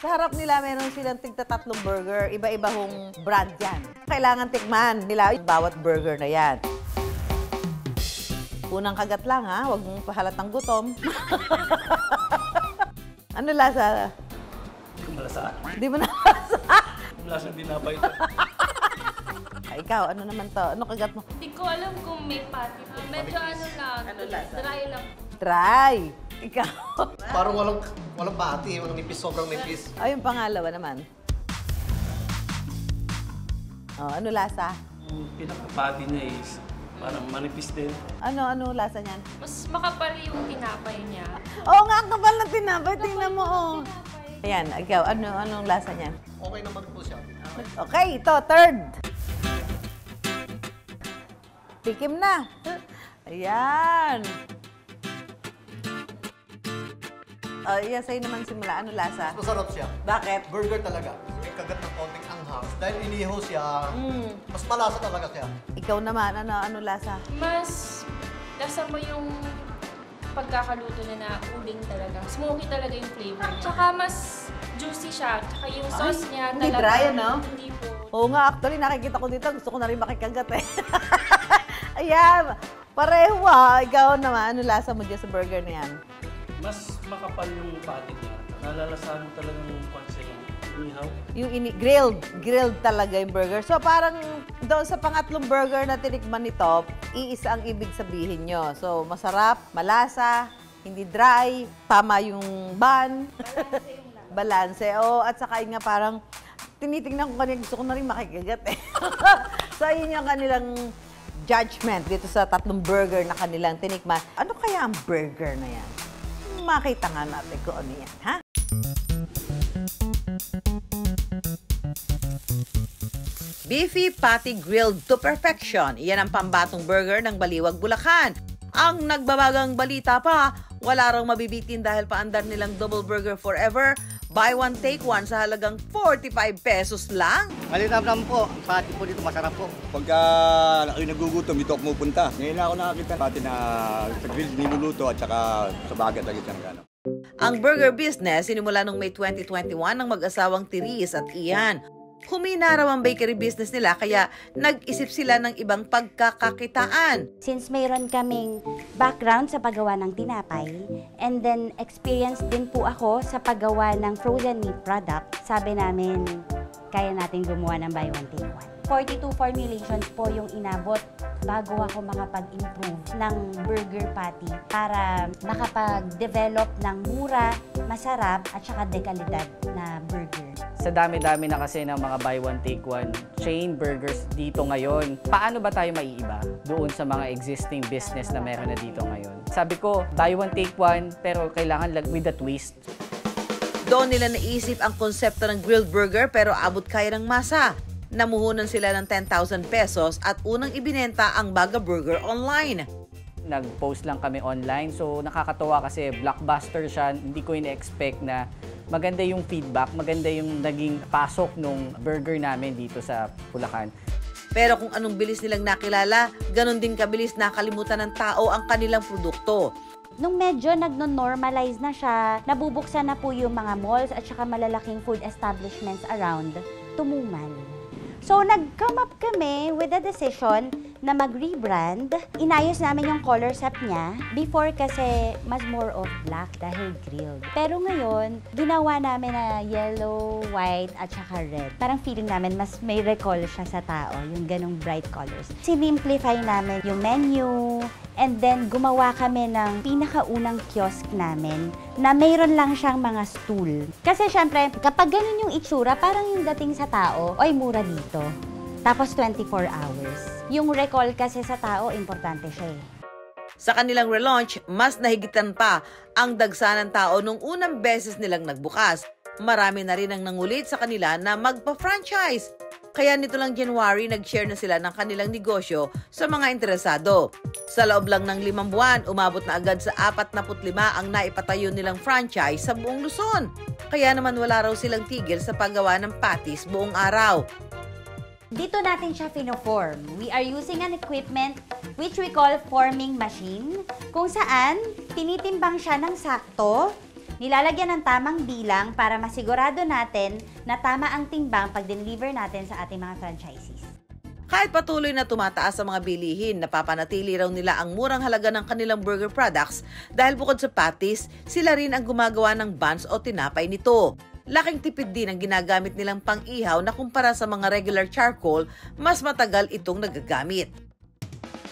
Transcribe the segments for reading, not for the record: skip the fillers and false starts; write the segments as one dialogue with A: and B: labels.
A: Sa harap nila, meron silang tigta-3 burger. Iba-iba hong brand yan. Kailangan tikman nila bawat burger na yan. Unang kagat lang, ha? Huwag mong pahalatang gutom. Ano lasa?
B: Hindi mo lasa.
A: Hindi mo nalasa?
B: Lasa din na ba ito?
A: Ikaw, ano naman to? Ano kagat mo?
C: Hindi ko alam kung may patty po. Medyo ano lang, dry lang.
A: Try! Ikaw.
D: Parang walang pati, walang nipis, sobrang nipis.
A: Ay, yung pangalawa naman. Oh, ano lasa?
B: Yung pinaka-patty niya is parang manipis din.
A: Ano lasa niyan?
C: Mas makapal yung tinapay niya.
A: Oo nga, ang kapal na tinapay. Tingnan mo, oh. Ayan, ikaw, anong lasa niyan?
D: Okay naman po siya.
A: Okay, ito, third. Tikim na. Ayan. Iya, sa'yo naman simula. Ano lasa?
D: Masarap siya.
A: Bakit?
D: Burger talaga. May kagat ng konting anghang. Dahil inihaw siya, mas malasa talaga siya.
A: Ikaw naman, ano lasa?
C: Mas lasa mo yung pagkakaluto na uling talaga. Smoky talaga yung flavor niya. Tsaka mas juicy siya. Tsaka yung sauce niya
A: hindi
C: talaga.
A: dry, ano?
C: Hindi po.
A: Oo nga, actually, nakikita ko dito. Gusto ko na rin makikagat eh. Ayan, pareho ah. Ikaw naman, ano lasa mo dyan sa burger na yan?
B: Mas makapal yung patty niya. Nalalasahan mo talagang kwansa yung inihaw.
A: Yung grilled talaga yung burger. So parang doon sa pangatlong burger na tinikman nito, iisa ang ibig sabihin nyo. So masarap, malasa, hindi dry, tama yung bun. Balanse. Oh, at saka yun nga parang tinitingnan ko kanina, gusto ko na rin makikagat eh. So yun yung kanilang judgment dito sa 3 burger na kanilang tinikman. Ano kaya ang burger na yan? Makita nga natin kung ano yan, ha? Beefy Patty Grilled to Perfection. Iyan ang pambatong burger ng Baliwag, Bulacan. Ang nagbabagang balita pa, wala raw mabibitin dahil paandar nilang double burger forever. Buy one, take one sa halagang 45 pesos lang.
E: Malinam naman po. Ang pati po dito masarap po.
F: Pagka ako'y nagugutom, dito ako pupunta. Ngayon na ako nakakita pati na sa grill niluluto at saka sa bagat lagi siyang gano'n.
A: Ang burger business sinimula noong May 2021 ng mag-asawang Tiris at Ian. Humina raw ang bakery business nila kaya nag-isip sila ng ibang pagkakakitaan.
G: Since mayroon kaming background sa paggawa ng tinapay and then experience din po ako sa paggawa ng frozen meat product, sabi namin kaya natin gumawa ng buy one take one. 42 formulations po yung inabot bago ako makapag-improve ng burger patty para makapag-develop ng mura, masarap at saka dekalidad na burger.
H: Sa dami-dami na kasi ng mga buy one take one chain burgers dito ngayon, paano ba tayo maiiba doon sa mga existing business na meron na dito ngayon? Sabi ko, buy one take one pero kailangan with a twist.
A: Doon nila naisip ang konsepto ng grilled burger pero abot kaya ng masa. Namuhunan sila ng 10,000 pesos at unang ibinenta ang Baga Burger online.
H: Nag-post lang kami online so nakakatuwa kasi blockbuster siya. Hindi ko ina-expect na maganda yung feedback, maganda yung naging pasok nung burger namin dito sa Bulacan.
A: Pero kung anong bilis nilang nakilala, ganun din kabilis nakalimutan ng tao ang kanilang produkto.
G: Nung medyo nagno-normalize na siya, nabubuksan na po yung mga malls at saka malalaking food establishments around, tumuman. So, nag-come up kami with a decision na mag-rebrand. Inayos namin yung color set niya. Before kasi, mas more of black dahil grilled. Pero ngayon, ginawa namin na yellow, white, at saka red. Parang feeling namin mas may recall siya sa tao, yung ganong bright colors. Sinimplify namin yung menu, and then gumawa kami ng pinakaunang kiosk namin na mayroon lang siyang mga stool. Kasi syempre, kapag ganun yung itsura, parang yung dating sa tao, oy, mura dito. Tapos 24 hours. Yung recall kasi sa tao, importante siya eh.
A: Sa kanilang relaunch, mas nahigitan pa ang dagsa ng tao nung unang beses nilang nagbukas. Marami na rin ang nangulit sa kanila na magpa-franchise. Kaya nito lang January, nag-share na sila ng kanilang negosyo sa mga interesado. Sa loob lang ng 5 buwan, umabot na agad sa 45 ang naipatayo nilang franchise sa buong Luzon. Kaya naman wala raw silang tigil sa paggawa ng patties buong araw.
G: Dito natin siya fino-form. We are using an equipment which we call forming machine, kung saan Tinitimbang siya ng sakto, nilalagyan ng tamang bilang para masigurado natin na tama ang timbang pag deliver natin sa ating mga franchisees.
A: Kahit patuloy na tumataas ang mga bilihin, napapanatili raw nila ang murang halaga ng kanilang burger products dahil bukod sa patties, sila rin ang gumagawa ng buns o tinapay nito. Laking tipid din ang ginagamit nilang pang-ihaw na kumpara sa mga regular charcoal, mas matagal itong nagagamit.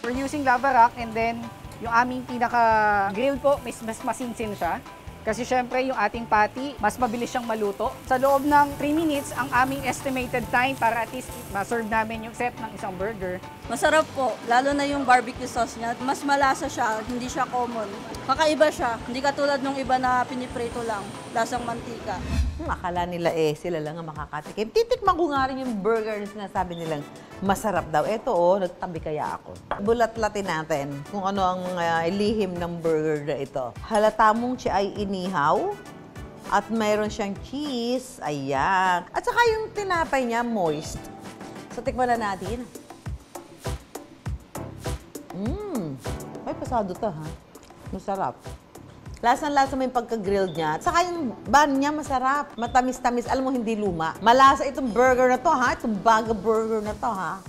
H: We're using lava rock and then yung aming pinaka-grill po, mas masinsin siya. Kasi syempre yung ating patty, mas mabilis siyang maluto. Sa loob ng 3 minutes, ang aming estimated time para at least ma-serve namin yung set ng isang burger.
I: Masarap po, lalo na yung barbecue sauce niya. Mas malasa siya, hindi siya common. Kakaiba siya, hindi katulad ng iba na piniprito lang, lasang mantika.
A: Akala nila sila lang ang makakatikim. Titikman ko nga rin yung burger na sinasabi nilang masarap daw. Eto nagtabi kaya ako. Bulat-latin natin kung ano ang lihim ng burger na ito. Halata mong siya ay inihaw at mayroon siyang cheese. Ayan. At saka yung tinapay niya moist. So tikman na natin. May pasado to ha. Masarap. Lasang-lasa mo yung pagka-grilled niya. At saka yung bun niya masarap. Matamis-tamis. Alam mo, hindi luma. Malasa itong burger na to, ha? Itong baga burger na to, ha?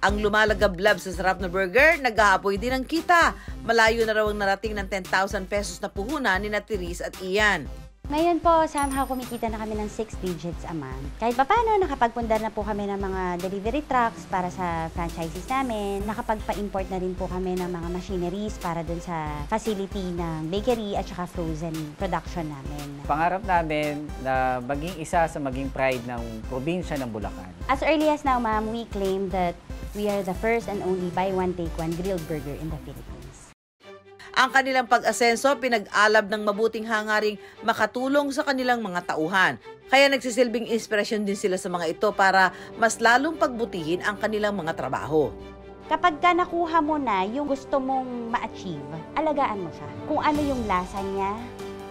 A: Ang lumalagablab sa sarap na burger, naghahapoy din ang kita. Malayo na raw ang narating ng 10,000 pesos na puhunan ni Therese at Ian.
G: Ngayon po, somehow kumikita na kami ng 6 digits a month. Kahit pa paano, nakapagpundar na po kami ng mga delivery trucks para sa franchises namin. Nakapagpa-import na rin po kami ng mga machineries para dun sa facility ng bakery at saka frozen production namin.
H: Pangarap namin na maging isa sa maging pride ng probinsya ng Bulacan.
G: As early as now, ma'am, we claim that we are the first and only buy one, take one grilled burger in the Philippines.
A: Ang kanilang pag-asenso, pinag-alab ng mabuting hangaring makatulong sa kanilang mga tauhan. Kaya nagsisilbing inspirasyon din sila sa mga ito para mas lalong pagbutihin ang kanilang mga trabaho.
G: Kapag ka nakuha mo na yung gusto mong ma-achieve, alagaan mo siya. Kung ano yung lasa niya,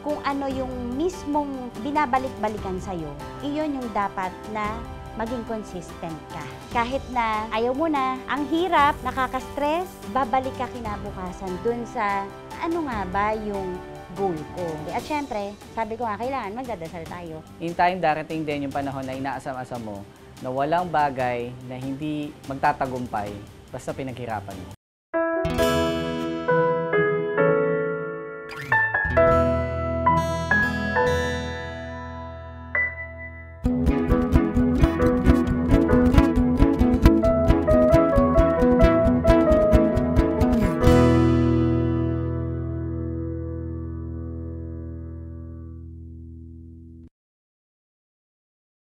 G: kung ano yung mismong binabalik-balikan sa'yo, iyon yung dapat na maging consistent ka. Kahit na ayaw mo na, ang hirap, nakaka-stress, babalik ka kinabukasan dun sa ano nga ba yung goal ko. At syempre, sabi ko nga, kailangan magdadasal tayo.
H: In time, darating din yung panahon na inaasam-asam mo na walang bagay na hindi magtatagumpay basta pinaghirapan mo.